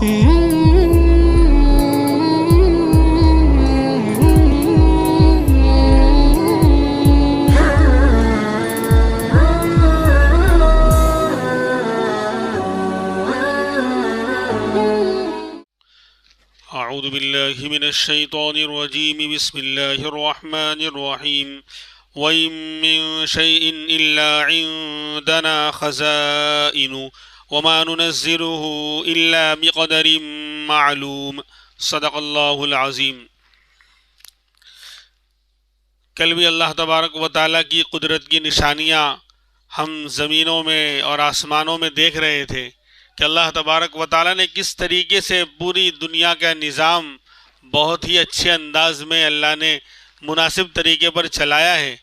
اعوذ باللہ من الشیطان الرجیم بسم اللہ الرحمن الرحیم وَإِن مِّن شَيْءٍ إِلَّا عِندَنَا خَزَائِنُهُ وَمَا نُنَزِّلُهُ إِلَّا بِقَدَرٍ مَّعْلُومٍ صدق اللہ العظیم۔ کل بھی اللہ تبارک و تعالیٰ کی قدرت کی نشانیاں ہم زمینوں میں اور آسمانوں میں دیکھ رہے تھے کہ اللہ تبارک و تعالیٰ نے کس طریقے سے پوری دنیا کا نظام بہت ہی اچھے انداز میں اللہ نے مناسب طریقے پر چلایا ہے۔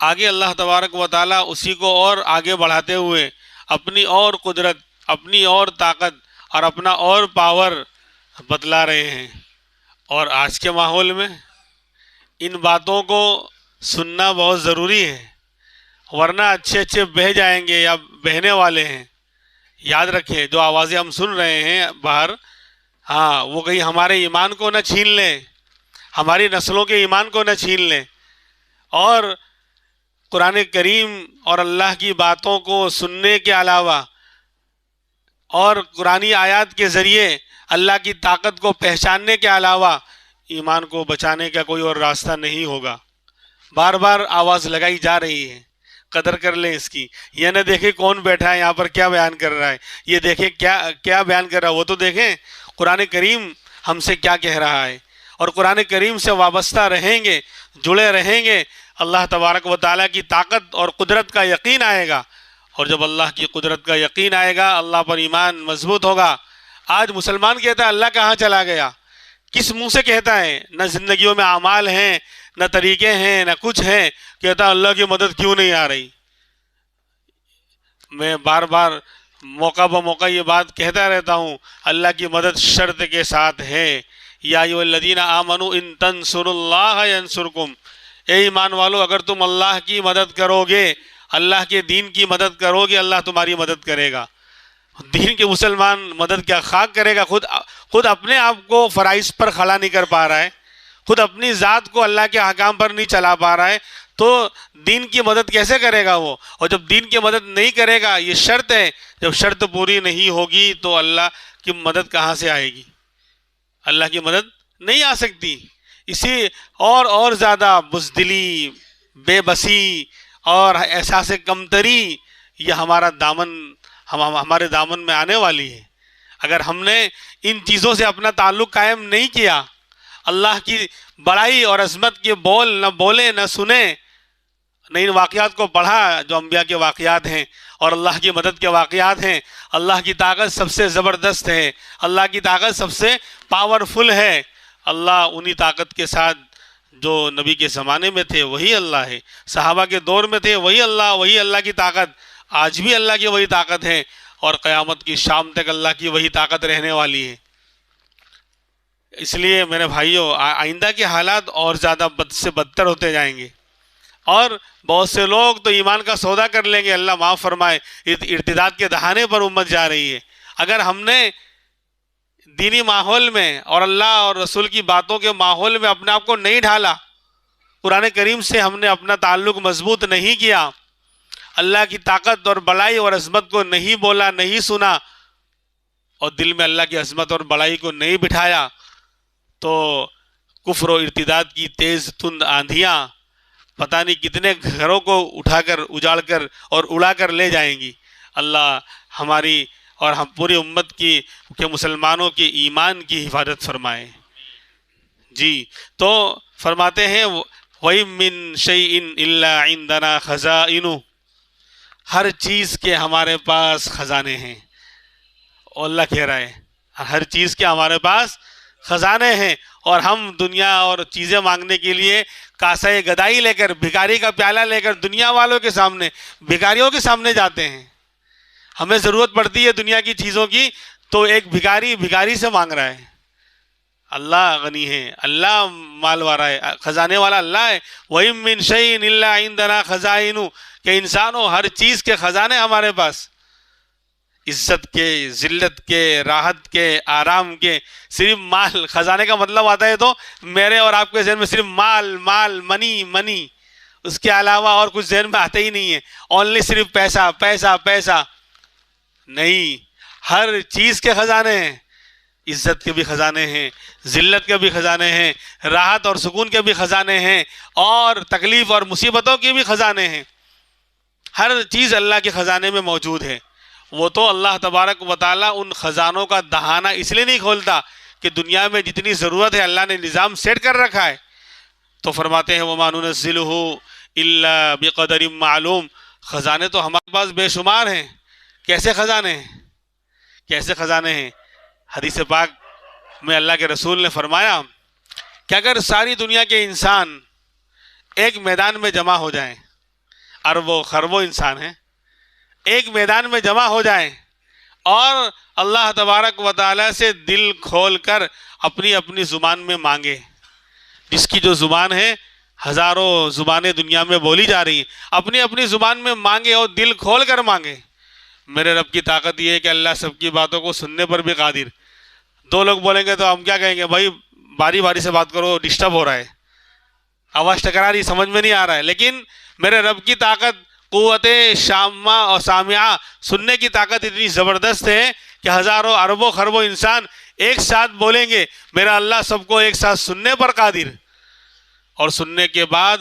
آگے اللہ تبارک و تعالیٰ اسی کو اور آگے بڑھاتے ہوئے اپنی اور قدرت، اپنی اور طاقت اور اپنا اور پاور بتلا رہے ہیں۔ اور آج کے ماحول میں ان باتوں کو سننا بہت ضروری ہے، ورنہ اچھے اچھے بہہ جائیں گے یا بہنے والے ہیں۔ یاد رکھیں، جو آوازیں ہم سن رہے ہیں باہر، وہ کہیں ہمارے ایمان کو نہ چھین لیں، ہماری نسلوں کے ایمان کو نہ چھین لیں، اور قرآن کریم اور اللہ کی باتوں کو سننے کے علاوہ اور قرآنی آیات کے ذریعے اللہ کی طاقت کو پہچاننے کے علاوہ ایمان کو بچانے کا کوئی اور راستہ نہیں ہوگا۔ بار بار آواز لگائی جا رہی ہے، قدر کر لیں اس کی۔ یہ نہ دیکھیں کون بیٹھا ہے یہاں پر کیا بیان کر رہا ہے، یہ دیکھیں کیا بیان کر رہا ہے، وہ تو دیکھیں قرآن کریم ہم سے کیا کہہ رہا ہے۔ اور قرآن کریم سے وابستہ رہیں گے، جڑے رہیں گے، اللہ تبارک و تعالیٰ کی طاقت اور قدرت کا یقین آئے گا۔ اور جب اللہ کی قدرت کا یقین آئے گا، اللہ پر ایمان مضبوط ہوگا۔ آج مسلمان کہتا ہے اللہ کہاں چلا گیا، کس منہ سے کہتا ہے؟ نہ زندگیوں میں اعمال ہیں، نہ طریقے ہیں، نہ کچھ ہیں، کہتا اللہ کی مدد کیوں نہیں آ رہی۔ میں بار بار موقع بموقع یہ بات کہتا رہتا ہوں، اللہ کی مدد شرط کے ساتھ ہے۔ یا ایھا الذین آمنوا ان تنصروا اللہ ینصرکم، اے ایمان والو اگر تم اللہ کی مدد کرو گے، اللہ کے دین کی مدد کرو گے، اللہ تمہاری مدد کرے گا۔ دین کے مسلمان مدد کیا خاک کرے گا؟ خود اپنے آپ کو فرائض پر کھڑا نہیں کر پا رہا ہے، خود اپنی ذات کو اللہ کے احکام پر نہیں چلا پا رہا ہے، تو دین کی مدد کیسے کرے گا وہ؟ اور جب دین کی مدد نہیں کرے گا، یہ شرط ہے، جب شرط پوری نہیں ہوگی تو اللہ کی مدد کہاں سے آئے گی؟ اللہ کی مدد نہیں آ سکتی۔ اسی اور زیادہ بزدلی، بے بسی اور احساس کمتری یہ ہمارے دامن میں آنے والی ہے اگر ہم نے ان چیزوں سے اپنا تعلق قائم نہیں کیا۔ اللہ کی بڑائی اور عظمت کے بول نہ بولے نہ سنے، نہ ان واقعات کو پڑھا جو انبیاء کے واقعات ہیں اور اللہ کی مدد کے واقعات ہیں۔ اللہ کی طاقت سب سے زبردست ہے، اللہ کی طاقت سب سے پاورفل ہے۔ اللہ انہی طاقت کے ساتھ جو نبی کے زمانے میں تھے وہی اللہ ہے، صحابہ کے دور میں تھے وہی اللہ کی طاقت، آج بھی اللہ کی وہی طاقت ہے، اور قیامت کی شام تک اللہ کی وہی طاقت رہنے والی ہے۔ اس لیے میرے بھائیوں، آئندہ کے حالات اور زیادہ بد سے بدتر ہوتے جائیں گے، اور بہت سے لوگ تو ایمان کا سودا کر لیں گے، اللہ معاف فرمائے۔ ارتداد کے دہانے پر امت جا رہی ہے۔ اگر ہم نے دینی ماحول میں اور اللہ اور رسول کی باتوں کے ماحول میں اپنے آپ کو نہیں ڈھالا، قرآن کریم سے ہم نے اپنا تعلق مضبوط نہیں کیا، اللہ کی طاقت اور بڑائی اور عظمت کو نہیں بولا، نہیں سنا، اور دل میں اللہ کی عظمت اور بڑائی کو نہیں بٹھایا، تو کفر و ارتداد کی تیز تند آندھیاں پتہ نہیں کتنے گھروں کو اٹھا کر اجاڑ کر اور اڑا کر لے جائیں گی۔ اللہ ہماری اور ہم پوری امت کی کہ مسلمانوں کے ایمان کی حفاظت فرمائے۔ جی، تو فرماتے ہیں وَإِن مِّن شَيْءٍ إِلَّا عِندَنَا خَزَائِنُهُ، ہر چیز کے ہمارے پاس خزانے ہیں۔ اور اللہ کہہ رہا ہے ہر چیز کے ہمارے پاس خزانے ہیں، اور ہم دنیا اور چیزیں مانگنے کے لیے کاسہ گدائی لے کر، بھکاری کا پیالہ لے کر دنیا والوں کے سامنے، بھکاریوں کے سامنے جاتے ہیں۔ ہمیں ضرورت پڑتی ہے دنیا کی چیزوں کی، تو ایک بھکاری سے مانگ رہا ہے۔ اللہ غنی ہے، اللہ مال والا ہے، خزانے والا اللہ ہے۔ وَإِن مِّن شَيْءٍ إِلَّا عِندَنَا خَزَائِنُهُ، کہ انسانوں ہر چیز کے خزانے ہمارے پاس۔ عزت کے، ذلت کے، راحت کے، آرام کے. صرف مال، خزانے کا مطلب آتا ہے تو میرے اور آپ کے ذہن میں صرف مال مال، منی منی، اس کے علاوہ اور کچھ ذہن میں آتا ہی نہیں ہے. اونلی صرف پیسہ پیسہ پیسہ نہیں، ہر چیز کے خزانے ہیں. عزت کے بھی خزانے ہیں، ذلت کے بھی خزانے ہیں، راحت اور سکون کے بھی خزانے ہیں، اور تکلیف اور مصیبتوں کے بھی خزانے ہیں. ہر چیز اللہ کے خزانے میں موجود ہے. وہ تو اللہ تبارک و تعالیٰ ان خزانوں کا دہانہ اس لیے نہیں کھولتا کہ دنیا میں جتنی ضرورت ہے اللہ نے نظام سیٹ کر رکھا ہے. تو فرماتے ہیں وَمَا نُنَزِّلُهُ إِلَّا بِقَدَرٍ مَعْلُوم. خزانے تو ہمارے پاس بے شمار ہیں. کیسے خزانے ہیں؟ کیسے خزانے ہیں؟ حدیث پاک میں اللہ کے رسول نے فرمایا کہ اگر ساری دنیا کے انسان ایک میدان میں جمع ہو جائیں، اربوں خربوں انسان ہیں، ایک میدان میں جمع ہو جائیں اور اللہ تبارک و تعالیٰ سے دل کھول کر اپنی اپنی زبان میں مانگے، جس کی جو زبان ہے ہزاروں زبانیں دنیا میں بولی جا رہی ہیں، اپنی اپنی زبان میں مانگے اور دل کھول کر مانگے. میرے رب کی طاقت یہ ہے کہ اللہ سب کی باتوں کو سننے پر بھی قادر. دو لوگ بولیں گے تو ہم کیا کہیں گے؟ بھائی باری باری سے بات کرو، ڈسٹرب ہو رہا ہے، آواز ٹکرا رہی، سمجھ میں نہیں آ رہا ہے. لیکن میرے رب کی طاقت، قوت شامہ اور سامعہ، سننے کی طاقت اتنی زبردست ہے کہ ہزاروں اربوں خربوں انسان ایک ساتھ بولیں گے، میرا اللہ سب کو ایک ساتھ سننے پر قادر. اور سننے کے بعد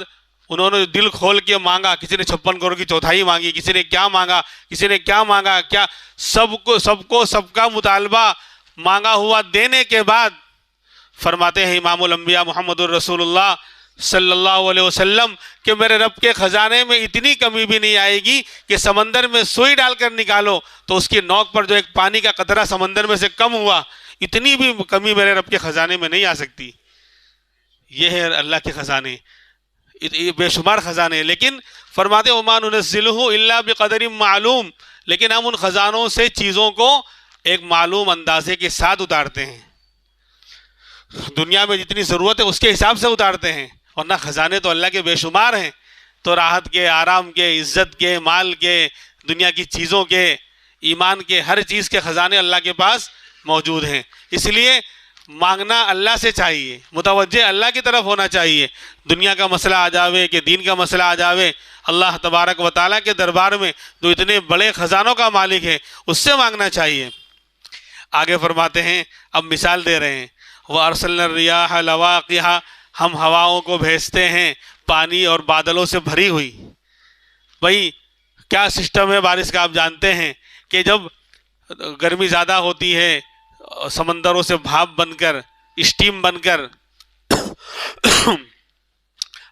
انہوں نے دل کھول کے مانگا. کسی نے 56 کروڑ کی چوتھائی مانگی، کسی نے کیا مانگا، کسی نے کیا مانگا، کیا سب کا مطالبہ مانگا ہوا دینے کے بعد فرماتے ہیں امام الانبیاء محمد الرسول اللہ صلی اللہ علیہ وسلم کہ میرے رب کے خزانے میں اتنی کمی بھی نہیں آئے گی کہ سمندر میں سوئی ڈال کر نکالو تو اس کی نوک پر جو ایک پانی کا قطرہ سمندر میں سے کم ہوا، اتنی بھی کمی میرے رب کے خزانے میں نہیں آ سکتی. یہ ہے اللہ کے خزانے، بے شمار خزانے. لیکن فرماتے وَمَا نُنَزِّلُهُ إِلَّا بِقَدَرٍ مَعْلُوم. لیکن ہم ان خزانوں سے چیزوں کو ایک معلوم اندازے کے ساتھ اتارتے ہیں، دنیا میں جتنی ضرورت ہے اس کے حساب سے اتارتے ہیں. ورنہ خزانے تو اللہ کے بے شمار ہیں. تو راحت کے، آرام کے، عزت کے، مال کے، دنیا کی چیزوں کے، ایمان کے، ہر چیز کے خزانے اللہ کے پاس موجود ہیں. اس لیے مانگنا اللہ سے چاہیے، متوجہ اللہ کی طرف ہونا چاہیے. دنیا کا مسئلہ آ جاوے کہ دین کا مسئلہ آ جاوے، اللہ تبارک و تعالیٰ کے دربار میں جو اتنے بڑے خزانوں کا مالک ہے اس سے مانگنا چاہیے. آگے فرماتے ہیں، اب مثال دے رہے ہیں وَأَرْسَلْنَا الرِّيَاحَ لَوَاقِحَ. ہم ہواؤں کو بھیجتے ہیں پانی اور بادلوں سے بھری ہوئی. بھائی کیا سسٹم ہے بارش کا؟ آپ جانتے ہیں کہ جب گرمی زیادہ ہوتی ہے سمندروں سے بھاپ بن کر، اسٹیم بن کر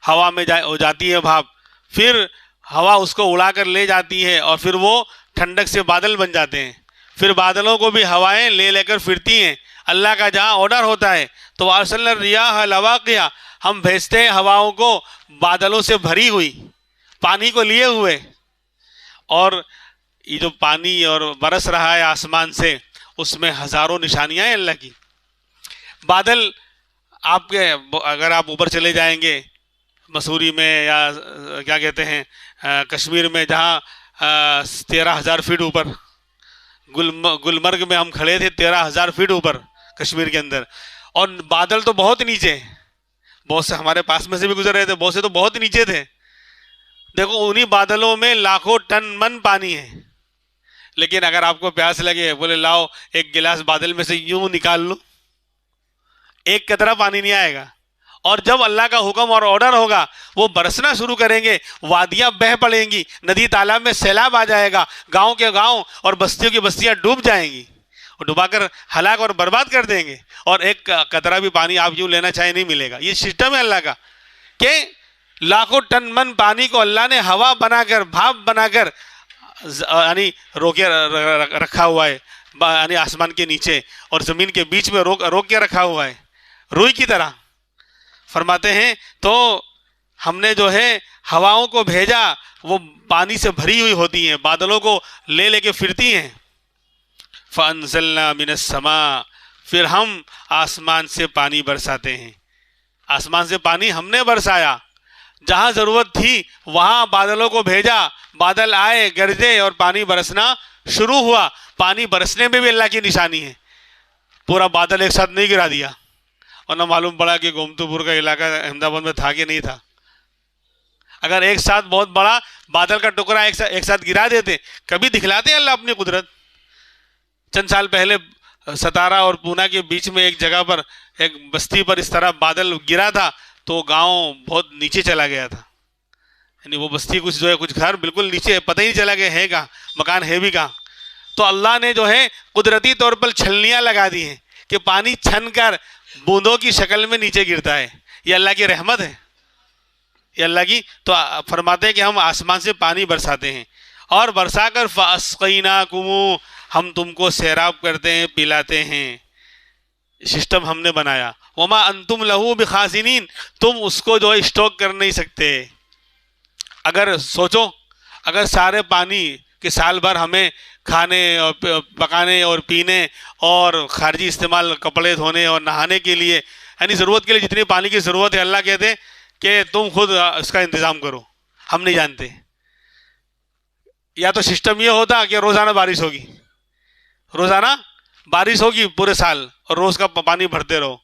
ہوا میں ہو جاتی ہے بھاپ، پھر ہوا اس کو اڑا کر لے جاتی ہے اور پھر وہ ٹھنڈک سے بادل بن جاتے ہیں. پھر بادلوں کو بھی ہوائیں لے کر پھرتی ہیں، اللہ کا جہاں آرڈر ہوتا ہے. تو وَأَرْسَلْنَا الرِّيَاحَ لَوَاقِحَ. ہم بھیجتے ہیں ہواؤں کو بادلوں سے بھری ہوئی، پانی کو لیے ہوئے. اور یہ جو پانی اور برس رہا ہے آسمان سے، اس میں ہزاروں نشانیاں ہیں اللہ کی. بادل آپ کے، اگر آپ اوپر چلے جائیں گے مسوری میں یا کیا کہتے ہیں کشمیر میں، جہاں 13,000 فٹ اوپر، گلمرگ میں ہم کھڑے تھے 13,000 فٹ اوپر کشمیر کے اندر، اور بادل تو بہت نیچے، بہت سے ہمارے پاس میں سے بھی گزر رہے تھے، بہت سے تو بہت نیچے تھے. دیکھو انہی بادلوں میں لاکھوں ٹن من پانی ہے. لیکن اگر آپ کو پیاس لگے، بولے لاؤ ایک گلاس بادل میں سے یوں نکال لو، ایک قطرہ پانی نہیں آئے گا. اور جب اللہ کا حکم اور آرڈر ہوگا وہ برسنا شروع کریں گے، وادیاں بہہ پڑیں گی، ندی تالاب میں سیلاب آ جائے گا، گاؤں کے گاؤں اور بستیوں کی بستیاں ڈوب جائیں گی اور ڈبا کر ہلاک اور برباد کر دیں گے، اور ایک قطرہ بھی پانی آپ یوں لینا چاہے نہیں ملے گا. یہ سسٹم ہے اللہ کا کہ لاکھوں ٹن من پانی کو اللہ نے ہوا بنا کر، بھاپ بنا کر یعنی روکے رکھا ہوا ہے، یعنی آسمان کے نیچے اور زمین کے بیچ میں روک کے رکھا ہوا ہے، روئی کی طرح. فرماتے ہیں تو ہم نے جو ہے ہواؤں کو بھیجا، وہ پانی سے بھری ہوئی ہوتی ہیں، بادلوں کو لے کے پھرتی ہیں. فَأَنزَلْنَا مِنَ السَّمَاءِ. پھر ہم آسمان سے پانی برساتے ہیں. آسمان سے پانی ہم نے برسایا، جہاں ضرورت تھی وہاں بادلوں کو بھیجا، بادل آئے، گرجے اور پانی برسنا شروع ہوا پانی برسنے میں بھی اللہ کی نشانی ہے. پورا بادل ایک ساتھ نہیں گرا دیا، اور نہ معلوم پڑا کہ گومتو پور کا علاقہ احمد آباد میں تھا کہ نہیں تھا. اگر ایک ساتھ بہت بڑا بادل کا ٹکڑا ایک ساتھ گرا دیتے، کبھی دکھلاتے اللہ اپنی قدرت. چند سال پہلے ستارا اور پونا کے بیچ میں ایک جگہ پر ایک بستی پر اس طرح بادل گرا تھا تو گاؤں بہت نیچے چلا گیا تھا. یعنی وہ بستی کچھ جو ہے کچھ گھر بالکل نیچے، پتہ ہی نہیں چلا کہ ہے کہاں، مکان ہے بھی کہاں. تو اللہ نے جو ہے قدرتی طور پر چھلنیاں لگا دی ہیں کہ پانی چھن کر بوندوں کی شکل میں نیچے گرتا ہے. یہ اللہ کی رحمت ہے، یہ اللہ کی. تو فرماتے ہیں کہ ہم آسمان سے پانی برساتے ہیں اور برسا کر فَأَسْقَيْنَاكُمُ، ہم تم کو سیراب کرتے ہیں، پلاتے ہیں. سسٹم ہم نے بنایا. وَمَا أَنْتُمْ لَهُ بِخَازِنِينَ، تم اس کو جو ہے اسٹاک کر نہیں سکتے. اگر سوچو، اگر سارے پانی کہ سال بھر ہمیں کھانے اور پکانے اور پینے اور خارجی استعمال کپڑے دھونے اور نہانے کے لیے، یعنی ضرورت کے لیے جتنی پانی کی ضرورت ہے، اللہ کہتے ہیں کہ تم خود اس کا انتظام کرو، ہم نہیں جانتے. یا تو سسٹم یہ ہوتا کہ روزانہ بارش ہوگی، روزانہ بارش ہوگی پورے سال اور روز کا پانی بھرتے رہو،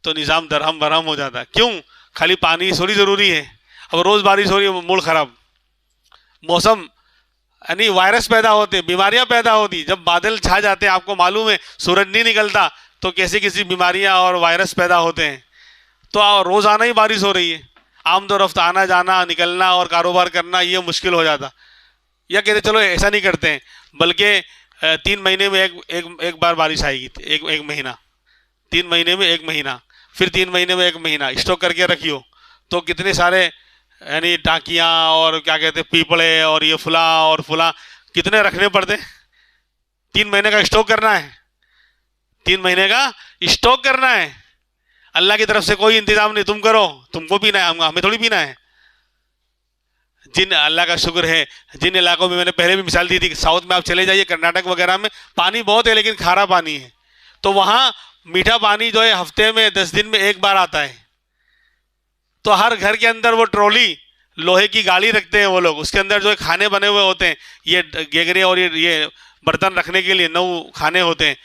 تو نظام درہم برہم ہو جاتا. کیوں؟ خالی پانی تھوڑی ضروری ہے. اب روز بارش ہو رہی ہے، موڈ خراب، موسم یعنی وائرس پیدا ہوتے، بیماریاں پیدا ہوتی. جب بادل چھا جاتے ہیں، آپ کو معلوم ہے سورج نہیں نکلتا تو کیسی کیسی بیماریاں اور وائرس پیدا ہوتے ہیں. تو روزانہ ہی بارش ہو رہی ہے، آمد و رفت، آنا جانا نکلنا اور کاروبار کرنا یہ مشکل ہو جاتا. یا کہتے چلو ایسا نہیں کرتے ہیں، بلکہ 3 مہینے میں ایک بار بارش آئے گی، ایک مہینہ، 3 مہینے میں 1 مہینہ، پھر 3 مہینے میں 1 مہینہ اسٹاک کر کے رکھیو. تو کتنے سارے یعنی ٹانکیاں اور کیا کہتے ہیں پیپڑے اور یہ فلاں اور فلاں کتنے رکھنے پڑتے. 3 مہینے کا اسٹاک کرنا ہے، 3 مہینے کا اسٹاک کرنا ہے. اللہ کی طرف سے کوئی انتظام نہیں، تم کرو، تم کو پینا ہے، ہمیں تھوڑی پینا ہے. جن اللہ کا شکر ہے جن علاقوں میں نے پہلے بھی مثال دی تھی کہ ساؤتھ میں آپ چلے جائیے، کرناٹک وغیرہ میں پانی بہت ہے لیکن کھارا پانی ہے. تو وہاں میٹھا پانی جو ہے ہفتے میں 10 دن میں 1 بار آتا ہے. تو ہر گھر کے اندر وہ ٹرالی، لوہے کی گاڑی رکھتے ہیں وہ لوگ، اس کے اندر جو ہے کھانے بنے ہوئے ہوتے ہیں، یہ گیگرے اور یہ برتن رکھنے کے لیے 9 کھانے ہوتے ہیں.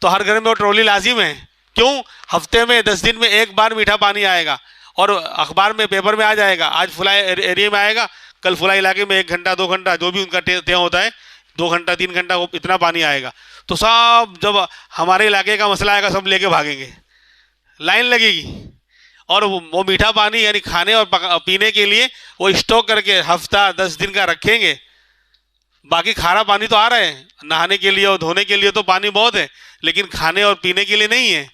تو ہر گھر میں وہ ٹرالی لازم ہے. کیوں؟ ہفتے میں 10 دن میں 1 بار میٹھا پانی آئے گا اور اخبار میں پیپر میں آ جائے گا، آج فلاں ایریا میں آئے گا، کل فلاں علاقے میں 1 گھنٹہ 2 گھنٹہ جو بھی ان کا طے ہوتا ہے 2 گھنٹہ 3 گھنٹہ وہ اتنا پانی آئے گا. تو سب جب ہمارے علاقے کا مسئلہ آئے گا سب لے کے بھاگیں گے، لائن لگے گی. اور وہ میٹھا پانی یعنی کھانے اور پینے کے لیے وہ اسٹاک کر کے ہفتہ 10 دن کا رکھیں گے. باقی کھارا پانی تو آ رہا ہے، نہانے کے لیے اور دھونے کے لیے تو پانی بہت ہے، لیکن کھانے اور پینے کے لیے نہیں ہے.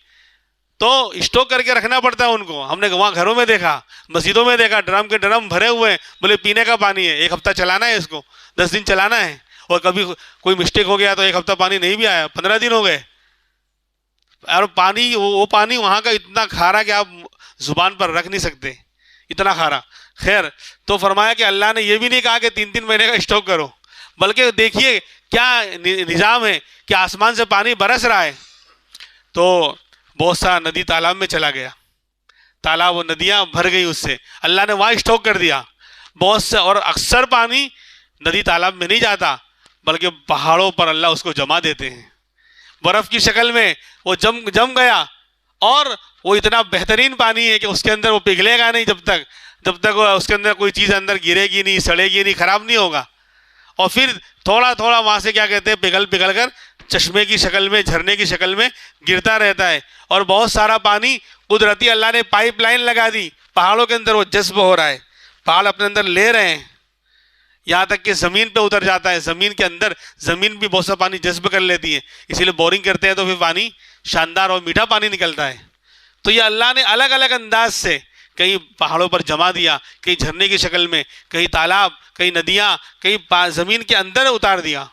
تو اسٹاک کر کے رکھنا پڑتا ہے ان کو. ہم نے وہاں گھروں میں دیکھا، مسجدوں میں دیکھا، ڈرم کے ڈرم بھرے ہوئے ہیں، بولے پینے کا پانی ہے، 1 ہفتہ چلانا ہے، اس کو 10 دن چلانا ہے. اور کبھی کوئی مسٹیک ہو گیا تو 1 ہفتہ پانی نہیں بھی آیا، 15 دن ہو گئے. اور پانی وہ پانی وہاں کا اتنا کھارا کہ آپ زبان پر رکھ نہیں سکتے، اتنا کھارا. خیر، تو فرمایا کہ اللہ نے یہ بھی نہیں کہا کہ 3 مہینے کا اسٹاک کرو، بلکہ دیکھیے کیا نظام ہے کہ آسمان سے پانی برس رہا ہے. تو بہت سا ندی تالاب میں چلا گیا، تالاب و ندیاں بھر گئی اس سے، اللہ نے وہاں اسٹاک کر دیا بہت سے. اور اکثر پانی ندی تالاب میں نہیں جاتا بلکہ پہاڑوں پر اللہ اس کو جما دیتے ہیں، برف کی شکل میں وہ جم گیا. اور وہ اتنا بہترین پانی ہے کہ اس کے اندر وہ پگھلے گا نہیں جب تک اس کے اندر کوئی چیز اندر گرے گی نہیں، سڑے گی نہیں، خراب نہیں ہوگا. اور پھر تھوڑا تھوڑا وہاں سے کیا کہتے ہیں پگھل کر چشمے کی شکل میں، جھرنے کی شکل میں گرتا رہتا ہے. اور بہت سارا پانی قدرتی اللہ نے پائپ لائن لگا دی، پہاڑوں کے اندر وہ جذب ہو رہا ہے، پہاڑ اپنے اندر لے رہے ہیں، یہاں تک کہ زمین پہ اتر جاتا ہے. زمین کے اندر زمین بھی بہت سا پانی جذب کر لیتی ہے، اسی لیے بورنگ کرتے ہیں تو پھر پانی شاندار اور میٹھا پانی نکلتا ہے. تو یہ اللہ نے الگ الگ انداز سے کہیں پہاڑوں پر جما دیا، کہیں جھرنے کی شکل میں، کہیں تالاب، کہیں ندیاں، کہیں زمین کے اندر اتار دیا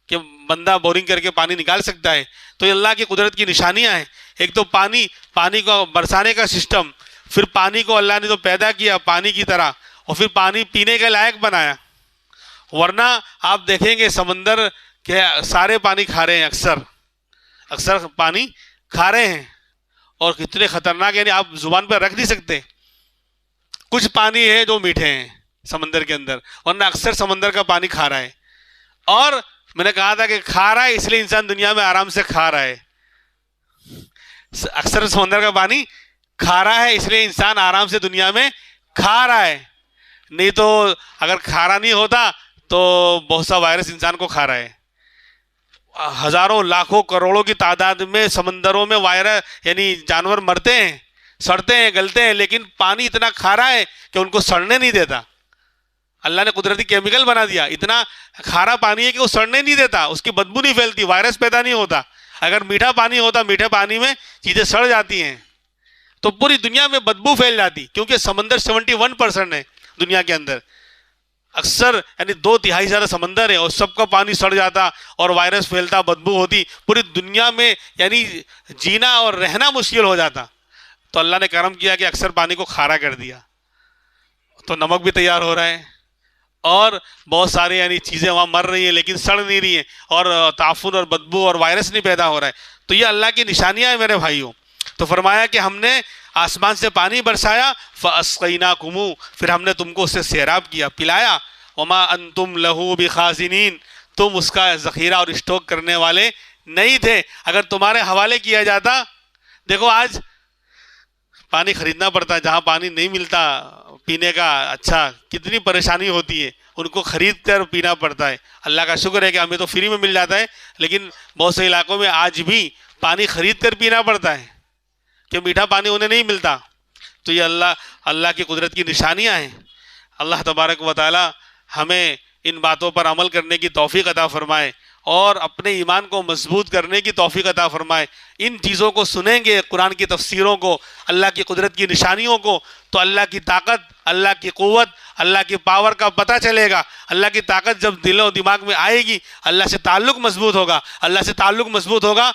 کہ بندہ بورنگ کر کے پانی نکال سکتا ہے. تو یہ اللہ کی قدرت کی نشانیاں ہیں. ایک تو پانی کو برسانے کا سسٹم، پھر پانی کو اللہ نے تو پیدا کیا پانی کی طرح، اور پھر پانی پینے کے لائق بنایا. ورنہ آپ دیکھیں گے سمندر کے سارے پانی کھارے ہیں، اکثر پانی کھارے ہیں اور کتنے خطرناک، یعنی آپ زبان پہ رکھ نہیں سکتے. کچھ پانی ہے جو میٹھے ہیں سمندر کے اندر، ورنہ اکثر سمندر کا پانی کھارا ہے. اور میں نے کہا تھا کہ کھا رہا ہے اس لیے انسان دنیا میں آرام سے کھا رہا ہے. اکثر سمندر کا پانی کھا رہا ہے اس لیے انسان آرام سے دنیا میں کھا رہا ہے, نہیں تو اگر کھارا نہیں ہوتا تو بہت سا وائرس انسان کو کھا رہا ہے. ہزاروں لاکھوں کروڑوں کی تعداد میں سمندروں میں وائرس یعنی جانور مرتے ہیں, سڑتے ہیں, گلتے ہیں, لیکن پانی اتنا کھارا ہے کہ ان کو سڑنے نہیں دیتا. اللہ نے قدرتی کیمیکل بنا دیا, اتنا کھارا پانی ہے کہ وہ سڑنے نہیں دیتا, اس کی بدبو نہیں پھیلتی, وائرس پیدا نہیں ہوتا. اگر میٹھا پانی ہوتا, میٹھے پانی میں چیزیں سڑ جاتی ہیں تو پوری دنیا میں بدبو پھیل جاتی, کیونکہ سمندر 71% ہے دنیا کے اندر. اکثر یعنی 2/3 زیادہ سمندر ہے اور سب کا پانی سڑ جاتا اور وائرس پھیلتا, بدبو ہوتی, پوری دنیا میں یعنی جینا اور رہنا مشکل ہو جاتا. تو اللہ نے کرم کیا کہ اکثر پانی کو کھارا کر دیا, تو نمک بھی تیار ہو رہا ہے اور بہت سارے یعنی چیزیں وہاں مر رہی ہیں لیکن سڑ نہیں رہی ہیں, اور تعفن اور بدبو اور وائرس نہیں پیدا ہو رہا ہے. تو یہ اللہ کی نشانیاں ہیں میرے بھائیوں. تو فرمایا کہ ہم نے آسمان سے پانی برسایا, فَأَسْقَيْنَاكُمُ, پھر ہم نے تم کو اس سے سیراب کیا, پلایا. وَمَا أَنْتُمْ لَهُ بِخَازِنِينَ, تم اس کا ذخیرہ اور اسٹوک کرنے والے نہیں تھے. اگر تمہارے حوالے کیا جاتا, دیکھو آج پانی خریدنا پڑتا ہے, جہاں پانی نہیں ملتا پینے کا, اچھا کتنی پریشانی ہوتی ہے, ان کو خرید کر پینا پڑتا ہے. اللہ کا شکر ہے کہ ہمیں تو فری میں مل جاتا ہے, لیکن بہت سے علاقوں میں آج بھی پانی خرید کر پینا پڑتا ہے کہ میٹھا پانی انہیں نہیں ملتا. تو یہ اللہ کی قدرت کی نشانیاں ہیں. اللہ تبارک و تعالی ہمیں ان باتوں پر عمل کرنے کی توفیق عطا فرمائے اور اپنے ایمان کو مضبوط کرنے کی توفیق عطا فرمائے. ان چیزوں کو سنیں گے, قرآن کی تفسیروں کو, اللہ کی قدرت کی نشانیوں کو, تو اللہ کی طاقت, اللہ کی قوت, اللہ کی پاور کا پتہ چلے گا. اللہ کی طاقت جب دل و دماغ میں آئے گی, اللہ سے تعلق مضبوط ہوگا, اللہ سے تعلق مضبوط ہوگا,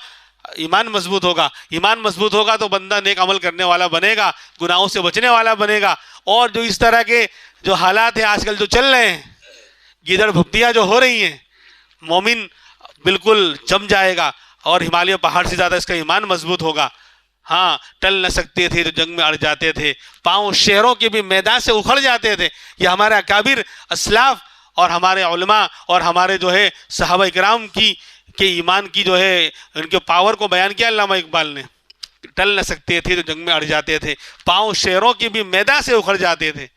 ایمان مضبوط ہوگا. ایمان مضبوط ہوگا تو بندہ نیک عمل کرنے والا بنے گا, گناہوں سے بچنے والا بنے گا. اور جو اس طرح کے جو حالات ہیں آج کل جو چل رہے ہیں, گیدڑ بھپتیاں جو ہو رہی ہیں, مومن بالکل جم جائے گا اور ہمالیہ پہاڑ سے زیادہ اس کا ایمان مضبوط ہوگا. ہاں, ٹل نہ سکتے تھے تو جنگ میں اڑ جاتے تھے, پاؤں شہروں کے بھی میدان سے اکھڑ جاتے تھے. یہ ہمارے اکابر اسلاف اور ہمارے علماء اور ہمارے جو ہے صحابہ اکرام کی کہ ایمان کی جو ہے ان کے پاور کو بیان کیا علامہ اقبال نے. ٹل نہ سکتے تھے تو جنگ میں اڑ جاتے تھے, پاؤں شہروں کے بھی میدان سے اکھڑ جاتے تھے.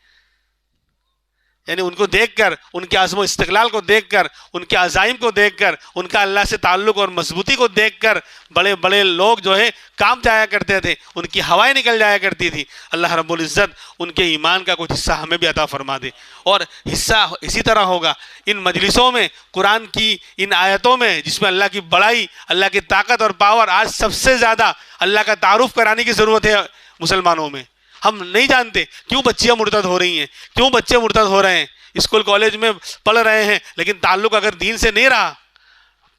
یعنی ان کو دیکھ کر, ان کے عزم و استقلال کو دیکھ کر, ان کے عزائم کو دیکھ کر, ان کا اللہ سے تعلق اور مضبوطی کو دیکھ کر بڑے بڑے لوگ جو ہے کام جایا کرتے تھے, ان کی ہوائیں نکل جایا کرتی تھی. اللہ رب العزت ان کے ایمان کا کچھ حصہ ہمیں بھی عطا فرما دے. اور حصہ اسی طرح ہوگا ان مجلسوں میں, قرآن کی ان آیتوں میں, جس میں اللہ کی بڑائی, اللہ کی طاقت اور پاور. آج سب سے زیادہ اللہ کا تعارف کرانے کی ضرورت ہے مسلمانوں میں. ہم نہیں جانتے کیوں بچیاں مرتد ہو رہی ہیں, کیوں بچے مرتد ہو رہے ہیں, اسکول کالج میں پڑھ رہے ہیں لیکن تعلق اگر دین سے نہیں رہا.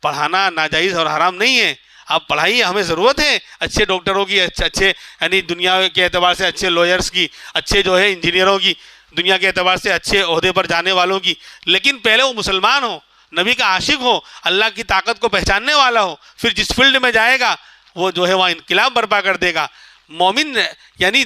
پڑھانا ناجائز اور حرام نہیں ہے, آپ پڑھائیے, ہمیں ضرورت ہے اچھے ڈاکٹروں کی, اچھے یعنی دنیا کے اعتبار سے اچھے لوئرز کی, اچھے جو ہے انجینئروں کی, دنیا کے اعتبار سے اچھے عہدے پر جانے والوں کی. لیکن پہلے وہ مسلمان ہو, نبی کا عاشق ہو, اللہ کی طاقت کو پہچاننے والا ہو, پھر جس فیلڈ میں جائے گا وہ جو ہے وہاں انقلاب برپا کر دے گا. مومن یعنی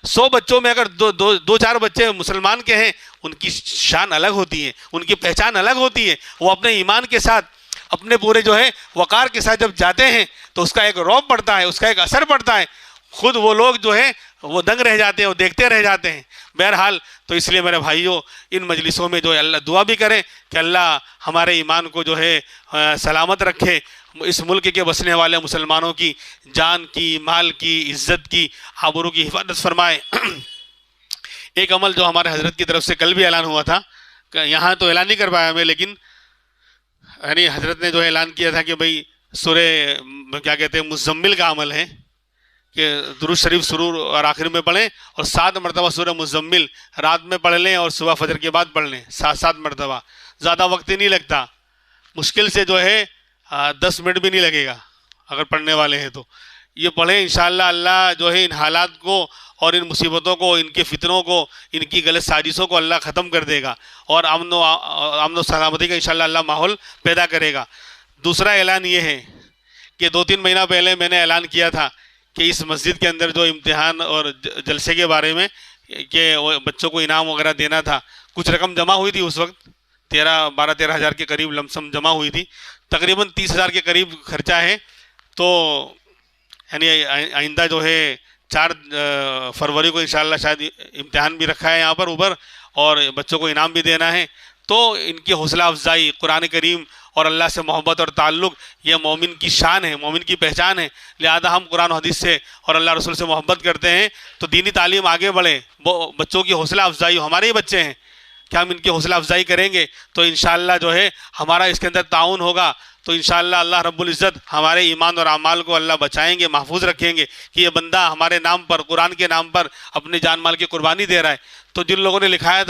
100 بچوں میں اگر دو چار بچے مسلمان کے ہیں, ان کی شان الگ ہوتی ہے, ان کی پہچان الگ ہوتی ہے. وہ اپنے ایمان کے ساتھ, اپنے پورے جو ہے وقار کے ساتھ جب جاتے ہیں تو اس کا ایک رعب پڑتا ہے, اس کا ایک اثر پڑتا ہے. خود وہ لوگ جو ہے وہ دنگ رہ جاتے ہیں, وہ دیکھتے رہ جاتے ہیں. بہرحال تو اس لیے میرے بھائیوں, ان مجلسوں میں جو ہے اللہ دعا بھی کریں کہ اللہ ہمارے ایمان کو جو ہے سلامت رکھے, اس ملک کے بسنے والے مسلمانوں کی جان کی, مال کی, عزت کی, آبرو کی حفاظت فرمائے. ایک عمل جو ہمارے حضرت کی طرف سے کل بھی اعلان ہوا تھا, یہاں تو اعلان نہیں کر پایا میں, لیکن یعنی حضرت نے جو اعلان کیا تھا کہ بھئی سورہ کیا کہتے ہیں مزمل کا عمل ہے کہ درود شریف شروع اور آخر میں پڑھیں, اور 7 مرتبہ سورہ مزمل رات میں پڑھ لیں اور صبح فجر کے بعد پڑھ لیں 7 مرتبہ. زیادہ وقت ہی نہیں لگتا, مشکل سے جو ہے 10 منٹ بھی نہیں لگے گا اگر پڑھنے والے ہیں تو. یہ پڑھیں, انشاءاللہ اللہ جو ہے ان حالات کو اور ان مصیبتوں کو, ان کے فتنوں کو, ان کی غلط سازشوں کو اللہ ختم کر دے گا اور امن و سلامتی کا انشاءاللہ اللہ ماحول پیدا کرے گا. دوسرا اعلان یہ ہے کہ 2-3 مہینہ پہلے میں نے اعلان کیا تھا کہ اس مسجد کے اندر جو امتحان اور جلسے کے بارے میں کہ بچوں کو انعام وغیرہ دینا تھا, کچھ رقم جمع ہوئی تھی اس وقت, 12-13 ہزار کے قریب لمسم جمع ہوئی تھی، تقریباً 30 ہزار کے قریب خرچہ ہے. تو یعنی آئندہ جو ہے 4 فروری کو انشاءاللہ شاید امتحان بھی رکھا ہے یہاں پر اوپر، اور بچوں کو انعام بھی دینا ہے. تو ان کی حوصلہ افزائی، قرآن کریم اور اللہ سے محبت اور تعلق یہ مومن کی شان ہے، مومن کی پہچان ہے. لہذا ہم قرآن و حدیث سے اور اللہ رسول سے محبت کرتے ہیں تو دینی تعلیم آگے بڑھے، وہ بچوں کی حوصلہ افزائی، ہمارے ہی بچے ہیں، کہ ہم ان کی حوصلہ افزائی کریں گے تو انشاءاللہ جو ہے ہمارا اس کے اندر تعاون ہوگا. تو انشاءاللہ اللہ رب العزت ہمارے ایمان اور اعمال کو اللہ بچائیں گے، محفوظ رکھیں گے کہ یہ بندہ ہمارے نام پر، قرآن کے نام پر اپنے جان مال کی قربانی دے رہا ہے. تو جن لوگوں نے لکھایا تھا